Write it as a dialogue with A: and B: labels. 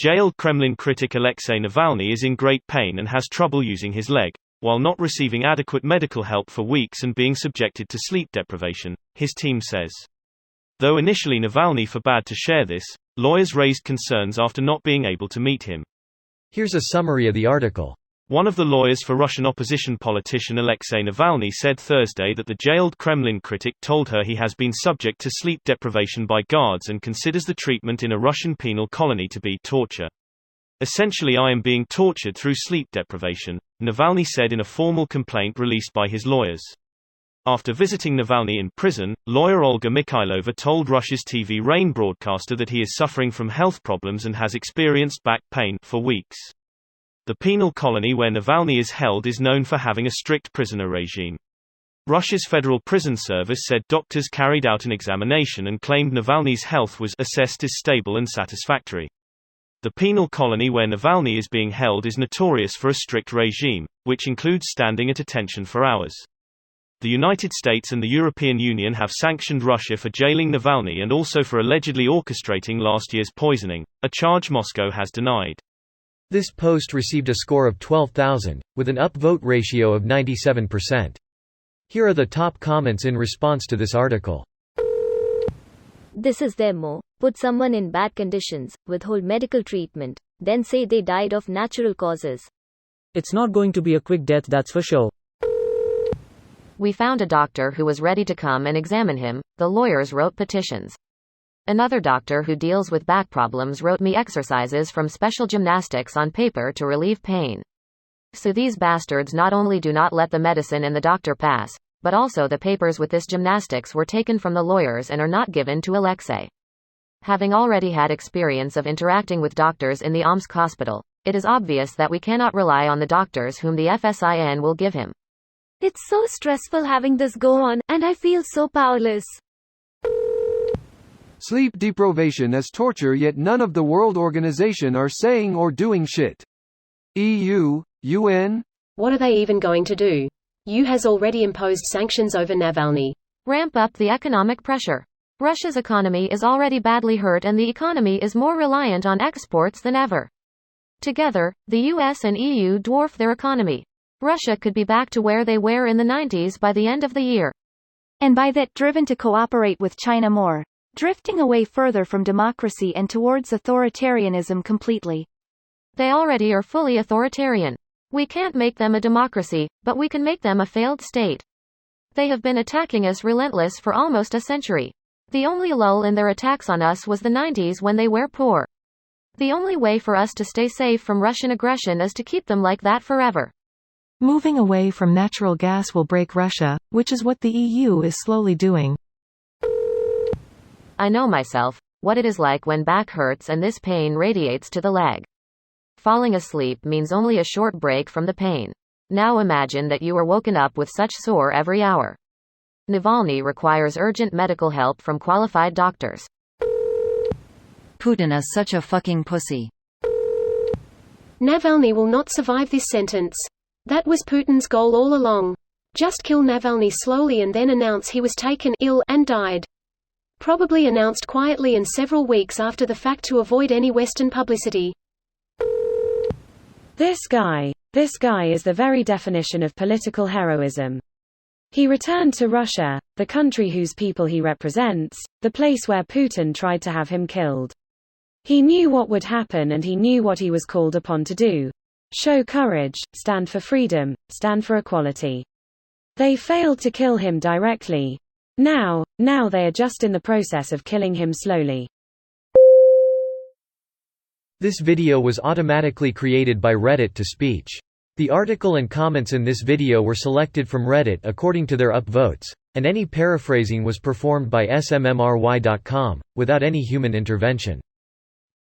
A: Jailed Kremlin critic Alexei Navalny is in great pain and has trouble using his leg, while not receiving adequate medical help for weeks and being subjected to sleep deprivation, his team says. Though initially Navalny forbade to share this, lawyers raised concerns after not being able to meet him.
B: Here's a summary of the article.
A: One of the lawyers for Russian opposition politician Alexei Navalny said Thursday that the jailed Kremlin critic told her he has been subject to sleep deprivation by guards and considers the treatment in a Russian penal colony to be torture. "Essentially, I am being tortured through sleep deprivation," Navalny said in a formal complaint released by his lawyers. After visiting Navalny in prison, lawyer Olga Mikhailova told Russia's TV Rain broadcaster that he is suffering from health problems and has experienced back pain for weeks. The penal colony where Navalny is held is known for having a strict prisoner regime. Russia's Federal Prison Service said doctors carried out an examination and claimed Navalny's health was assessed as stable and satisfactory. The penal colony where Navalny is being held is notorious for a strict regime, which includes standing at attention for hours. The United States and the European Union have sanctioned Russia for jailing Navalny and also for allegedly orchestrating last year's poisoning, a charge Moscow has denied.
B: This post received a score of 12,000, with an upvote ratio of 97%. Here are the top comments in response to this article.
C: This is their mo. Put someone in bad conditions, withhold medical treatment, then say they died of natural causes.
D: It's not going to be a quick death, that's for sure.
E: We found a doctor who was ready to come and examine him, the lawyers wrote petitions. Another doctor who deals with back problems wrote me exercises from special gymnastics on paper to relieve pain. So these bastards not only do not let the medicine and the doctor pass, but also the papers with this gymnastics were taken from the lawyers and are not given to Alexei. Having already had experience of interacting with doctors in the Omsk hospital, it is obvious that we cannot rely on the doctors whom the FSIN will give him.
C: It's so stressful having this go on, and I feel so powerless.
F: Sleep deprivation is torture, yet none of the World Organization are saying or doing shit. EU, UN?
G: What are they even going to do? EU has already imposed sanctions over Navalny.
E: Ramp up the economic pressure. Russia's economy is already badly hurt and the economy is more reliant on exports than ever. Together, the US and EU dwarf their economy. Russia could be back to where they were in the 90s by the end of the year.
H: And by that driven to cooperate with China more, drifting away further from democracy and towards authoritarianism completely.
E: They already are fully authoritarian. We can't make them a democracy, but we can make them a failed state. They have been attacking us relentless for almost a century. The only lull in their attacks on us was the 90s when they were poor. The only way for us to stay safe from Russian aggression is to keep them like that forever.
I: Moving away from natural gas will break Russia, which is what the EU is slowly doing.
E: I know myself, what it is like when back hurts and this pain radiates to the leg. Falling asleep means only a short break from the pain. Now imagine that you are woken up with such sore every hour. Navalny requires urgent medical help from qualified doctors.
J: Putin is such a fucking pussy.
G: Navalny will not survive this sentence. That was Putin's goal all along. Just kill Navalny slowly and then announce he was taken ill and died. Probably announced quietly and several weeks after the fact to avoid any Western publicity.
K: This guy is the very definition of political heroism. He returned to Russia, the country whose people he represents, the place where Putin tried to have him killed. He knew what would happen and he knew what he was called upon to do. Show courage, stand for freedom, stand for equality. They failed to kill him directly. Now they are just in the process of killing him slowly.
B: This video was automatically created by Reddit to speech. The article and comments in this video were selected from Reddit according to their upvotes, and any paraphrasing was performed by smmry.com, without any human intervention.